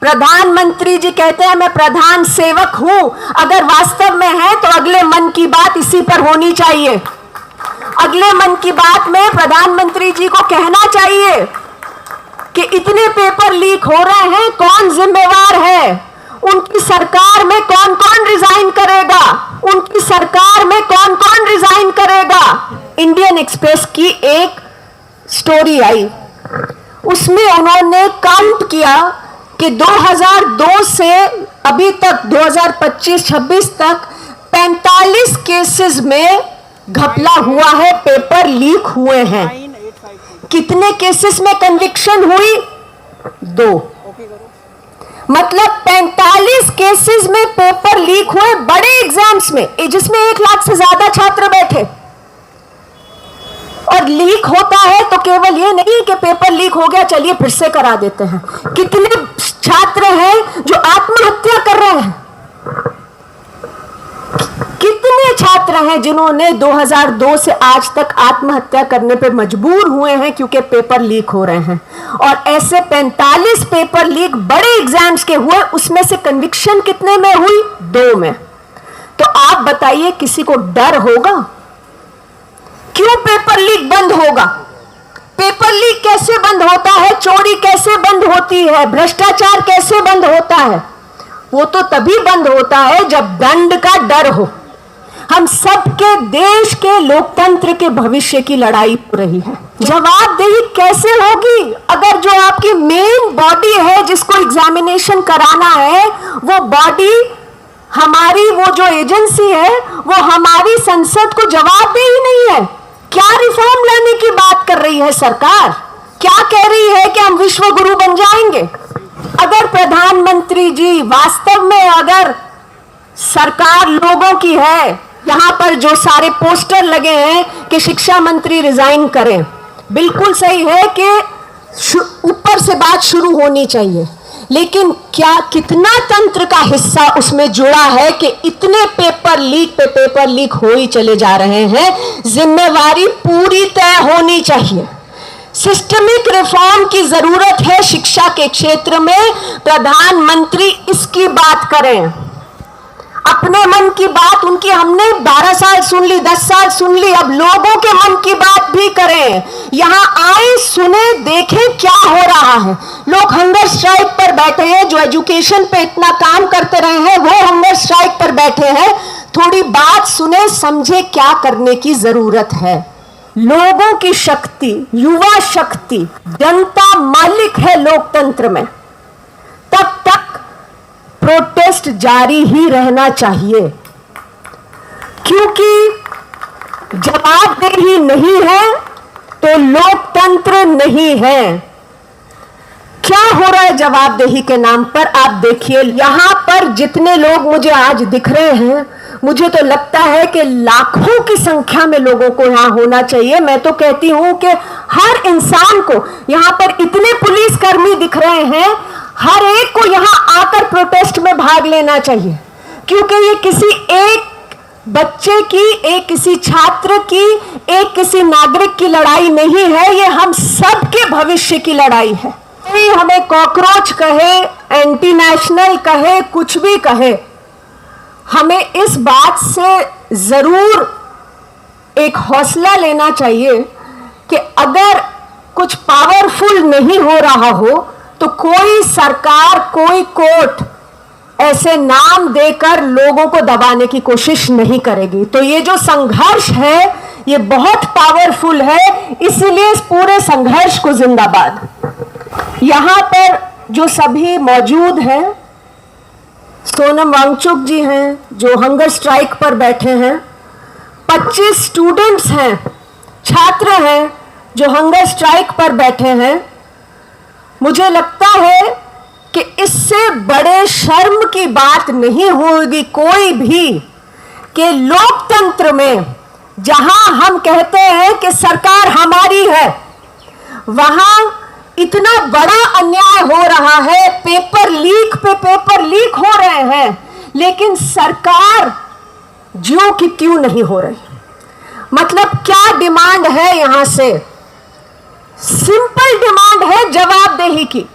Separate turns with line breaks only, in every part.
प्रधानमंत्री जी कहते हैं मैं प्रधान सेवक हूं, अगर वास्तव में है तो अगले मन की बात इसी पर होनी चाहिए। अगले मन की बात में प्रधानमंत्री जी को कहना चाहिए कि इतने पेपर लीक हो रहे हैं, कौन जिम्मेवार है, उनकी सरकार में कौन कौन रिजाइन करेगा, उनकी सरकार में कौन कौन रिजाइन करेगा। इंडियन एक्सप्रेस की एक स्टोरी आई, उसमें उन्होंने काउंट किया कि 2002 से अभी तक 2025-26 तक 45 केसेस में घपला हुआ है, पेपर लीक हुए हैं। कितने केसेस में कन्विक्शन हुई? 2। मतलब 45 केसेस में पेपर लीक हुए, बड़े एग्जाम्स में जिसमें 1 लाख से ज्यादा छात्र बैठे। और लीक होता है तो केवल ये नहीं कि पेपर लीक हो गया चलिए फिर से करा देते हैं। कितने छात्र हैं जो आत्महत्या कर रहे हैं? कितने छात्र हैं जिन्होंने 2002 से आज तक आत्महत्या करने पे मजबूर हुए हैं क्योंकि पेपर लीक हो रहे हैं। और ऐसे 45 पेपर लीक बड़े एग्जाम्स के हुए, उसमें से कन्विक्शन कितने में हुई? 2 में। तो आप बताइए किसी को डर होगा? क्यों पेपर लीक बंद होगा? पेपर लीक कैसे बंद होता है? चोरी कैसे बंद होती है? भ्रष्टाचार कैसे बंद होता है? वो तो तभी बंद होता है जब दंड का डर हो। हम सबके देश के लोकतंत्र के भविष्य की लड़ाई हो रही है। जवाबदेही कैसे होगी अगर जो आपकी मेन बॉडी है जिसको एग्जामिनेशन कराना है, वो बॉडी हमारी, वो जो एजेंसी है वो हमारी संसद को जवाबदेही नहीं है? क्या रिफॉर्म लाने की बात कर रही है सरकार? क्या कह रही है कि हम विश्व गुरु बन जाएंगे? अगर प्रधानमंत्री जी वास्तव में अगर सरकार लोगों की है, यहां पर जो सारे पोस्टर लगे हैं कि शिक्षा मंत्री रिजाइन करें, बिल्कुल सही है कि ऊपर से बात शुरू होनी चाहिए, लेकिन क्या कितना तंत्र का हिस्सा उसमें जुड़ा है कि इतने पेपर लीक पे पेपर लीक हो ही चले जा रहे हैं? जिम्मेवारी पूरी तय होनी चाहिए। सिस्टमिक रिफॉर्म की जरूरत है शिक्षा के क्षेत्र में। प्रधानमंत्री इसकी बात करें। अपने मन की बात उनकी हमने 12 साल सुन ली, 10 साल सुन ली, अब लोगों के मन की बात भी करें। यहां आए, सुने, देखें क्या हो रहा है। लोग हंगर स्ट्राइक पर बैठे हैं, जो एजुकेशन पे इतना काम करते रहे हैं वो हंगर स्ट्राइक पर बैठे हैं। थोड़ी बात सुने, समझे क्या करने की जरूरत है। लोगों की शक्ति, युवा शक्ति, जनता मालिक है लोकतंत्र में। तब तक प्रोटेस्ट जारी ही रहना चाहिए, क्योंकि जवाबदेही नहीं है तो लोकतंत्र नहीं है। क्या हो रहा है जवाबदेही के नाम पर? आप देखिए, यहां पर जितने लोग मुझे आज दिख रहे हैं, मुझे तो लगता है कि लाखों की संख्या में लोगों को यहां होना चाहिए। मैं तो कहती हूं कि हर इंसान को, यहां पर इतने पुलिसकर्मी दिख रहे हैं, हर एक को यहां आकर प्रोटेस्ट में भाग लेना चाहिए, क्योंकि ये किसी एक बच्चे की, एक किसी छात्र की, एक किसी नागरिक की लड़ाई नहीं है, ये हम सबके भविष्य की लड़ाई है। हमें कॉकरोच कहे, एंटी नेशनल कहे, कुछ भी कहे, हमें इस बात से जरूर एक हौसला लेना चाहिए कि अगर कुछ पावरफुल नहीं हो रहा हो तो कोई सरकार, कोई कोर्ट ऐसे नाम देकर लोगों को दबाने की कोशिश नहीं करेगी। तो ये जो संघर्ष है ये बहुत पावरफुल है, इसलिए इस पूरे संघर्ष को जिंदाबाद। यहां पर जो सभी मौजूद हैं, सोनम वांगचुक जी हैं जो हंगर स्ट्राइक पर बैठे हैं, 25 स्टूडेंट्स हैं, छात्र हैं जो हंगर स्ट्राइक पर बैठे हैं। मुझे लगता है कि इससे बड़े शर्म की बात नहीं होगी कोई भी कि लोकतंत्र में जहां हम कहते हैं कि सरकार हमारी है, वहां इतना बड़ा अन्याय हो रहा है, पेपर लीक पे पेपर लीक हो रहे हैं, लेकिन सरकार ज्यों की त्यों नहीं हो रही। मतलब क्या डिमांड है यहां से? सिंपल डिमांड है जवाबदेही की।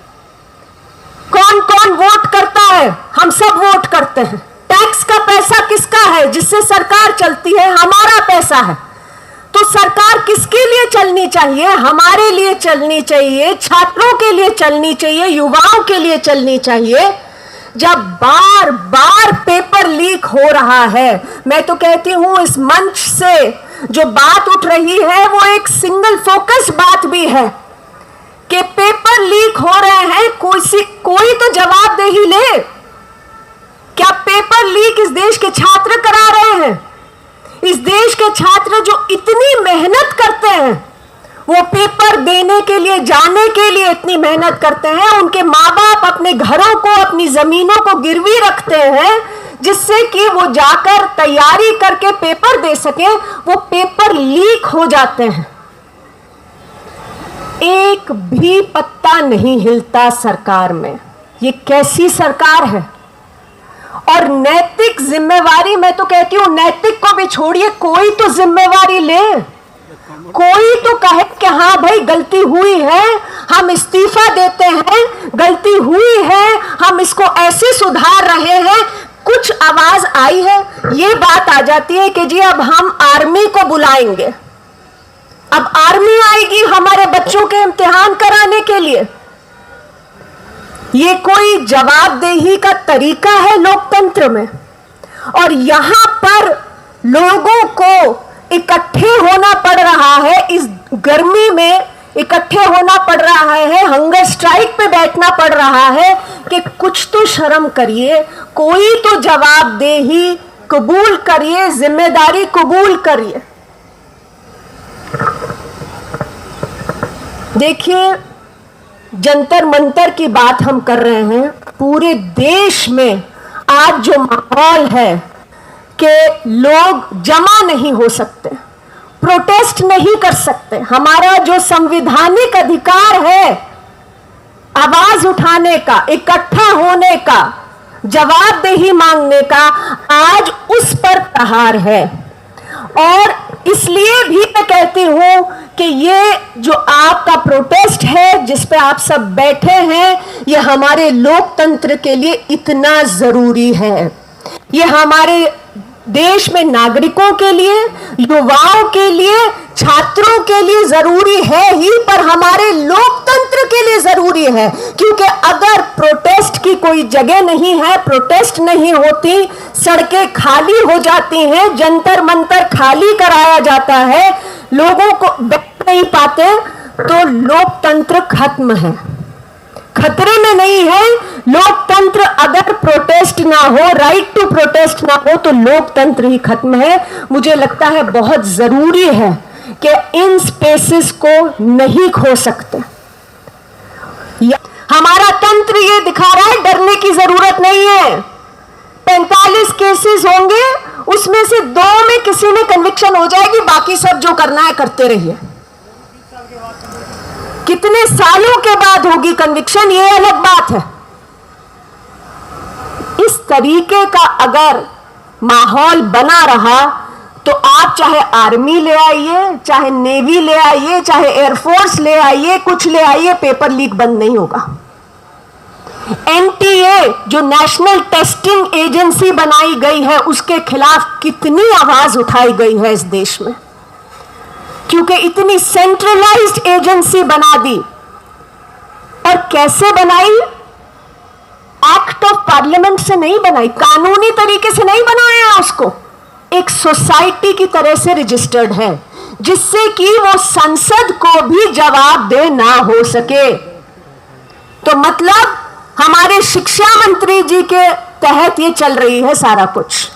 कौन कौन वोट करता है? हम सब वोट करते हैं। टैक्स का पैसा किसका है? जिससे सरकार चलती है, हमारा पैसा है। तो सरकार किसके लिए चलनी चाहिए? हमारे लिए चलनी चाहिए, छात्रों के लिए चलनी चाहिए, युवाओं के लिए चलनी चाहिए। जब बार बार पेपर लीक हो रहा है, मैं तो कहती हूं इस मंच से जो बात उठ रही है वो एक सिंगल फोकस बात भी है कि पेपर लीक हो रहे हैं, कोई तो जवाबदेही ले। क्या पेपर लीक इस देश के छात्र करा रहे हैं? इस देश के छात्र जो इतनी मेहनत करते हैं, वो पेपर देने के लिए, जाने के लिए इतनी मेहनत करते हैं, उनके माँ बाप अपने घरों को, अपनी जमीनों को गिरवी रखते हैं जिससे कि वो जाकर तैयारी करके पेपर दे सके, वो पेपर लीक हो जाते हैं। एक भी पत्ता नहीं हिलता सरकार में। ये कैसी सरकार है? और नैतिक जिम्मेवारी, मैं तो कहती हूं नैतिक को भी छोड़िए, कोई तो जिम्मेवारी ले, कोई तो कहे कि हाँ भाई गलती हुई है, हम इस्तीफा देते हैं, गलती हुई है, हम इसको ऐसे सुधार रहे हैं। कुछ आवाज आई है, ये बात आ जाती है कि जी अब हम आर्मी को बुलाएंगे, अब आर्मी आएगी हमारे बच्चों के इम्तिहान कराने के लिए। ये कोई जवाबदेही का तरीका है लोकतंत्र में? और यहां पर लोगों को इकट्ठे होना पड़ रहा है, इस गर्मी में इकट्ठे होना पड़ रहा है, हंगर स्ट्राइक पे बैठना पड़ रहा है कि कुछ तो शर्म करिए, कोई तो जवाबदेही कबूल करिए, जिम्मेदारी कबूल करिए। देखिए, जंतर मंतर की बात हम कर रहे हैं। पूरे देश में आज जो माहौल है कि लोग जमा नहीं हो सकते, प्रोटेस्ट नहीं कर सकते, हमारा जो संवैधानिक अधिकार है आवाज उठाने का, इकट्ठा होने का, जवाबदेही मांगने का, आज उस पर प्रहार है। और इसलिए भी मैं कहती हूं कि ये जो आपका प्रोटेस्ट है, जिस पे आप सब बैठे हैं, ये हमारे लोकतंत्र के लिए इतना जरूरी है। ये हमारे देश में नागरिकों के लिए, युवाओं के लिए, छात्रों के लिए जरूरी है ही, पर हमारे लोकतंत्र के लिए जरूरी है। क्योंकि अगर प्रोटेस्ट की कोई जगह नहीं है, प्रोटेस्ट नहीं होती, सड़कें खाली हो जाती हैं, जंतर मंतर खाली कराया जाता है, लोगों को बैठ नहीं पाते, तो लोकतंत्र खत्म है, खतरे में नहीं है लोकतंत्र। अगर प्रोटेस्ट ना हो, राइट टू प्रोटेस्ट ना हो, तो लोकतंत्र ही खत्म है। मुझे लगता है बहुत जरूरी है कि इन स्पेसेस को नहीं खो सकते। हमारा तंत्र ये दिखा रहा है डरने की जरूरत नहीं है। 45 केसेस होंगे, उसमें से 2 में किसी में कन्विक्शन हो जाएगी, बाकी सब जो करना है करते रहिए। कितने सालों के बाद होगी कन्विक्शन, ये अलग बात है। इस तरीके का अगर माहौल बना रहा तो आप चाहे आर्मी ले आइए, चाहे नेवी ले आइए, चाहे एयरफोर्स ले आइए, कुछ ले आइए, पेपर लीक बंद नहीं होगा। एनटीए जो नेशनल टेस्टिंग एजेंसी बनाई गई है, उसके खिलाफ कितनी आवाज उठाई गई है इस देश में, क्योंकि इतनी सेंट्रलाइज्ड एजेंसी बना दी। और कैसे बनाई? एक्ट ऑफ पार्लियामेंट से नहीं बनाई, कानूनी तरीके से नहीं बनाया उसको, एक सोसाइटी की तरह से रजिस्टर्ड है, जिससे कि वो संसद को भी जवाब दे ना हो सके। तो मतलब हमारे शिक्षा मंत्री जी के तहत ये चल रही है सारा कुछ।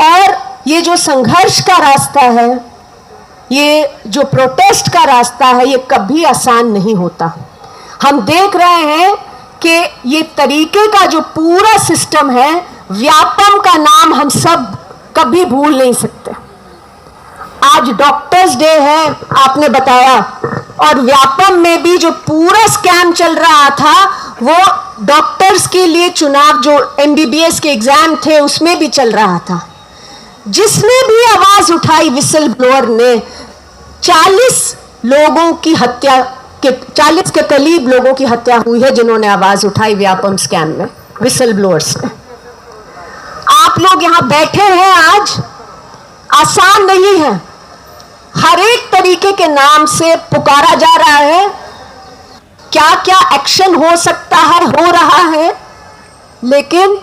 और ये जो संघर्ष का रास्ता है, ये जो प्रोटेस्ट का रास्ता है, ये कभी आसान नहीं होता। हम देख रहे हैं कि ये तरीके का जो पूरा सिस्टम है, व्यापम का नाम हम सब कभी भूल नहीं सकते। आज डॉक्टर्स डे है, आपने बताया, और व्यापम में भी जो पूरा स्कैम चल रहा था, वो डॉक्टर्स के लिए चुनाव जो एमबीबीएस के एग्जाम थे उसमें भी चल रहा था। जिसने भी आवाज उठाई, विसल ब्लोअर ने 40 लोगों की हत्या कि 40 के करीब लोगों की हत्या हुई है जिन्होंने आवाज उठाई व्यापम स्कैम में, विसल ब्लोअर्स ने। आप लोग यहां बैठे हैं आज, आसान नहीं है। हर एक तरीके के नाम से पुकारा जा रहा है, क्या क्या एक्शन हो सकता है, हो रहा है, लेकिन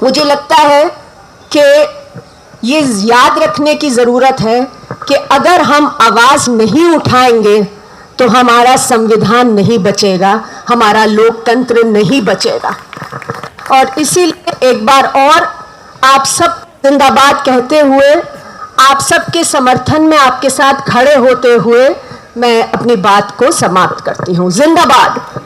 मुझे लगता है कि ये याद रखने की जरूरत है कि अगर हम आवाज नहीं उठाएंगे तो हमारा संविधान नहीं बचेगा, हमारा लोकतंत्र नहीं बचेगा। और इसीलिए एक बार और आप सब जिंदाबाद कहते हुए, आप सबके समर्थन में आपके साथ खड़े होते हुए मैं अपनी बात को समाप्त करती हूं। जिंदाबाद।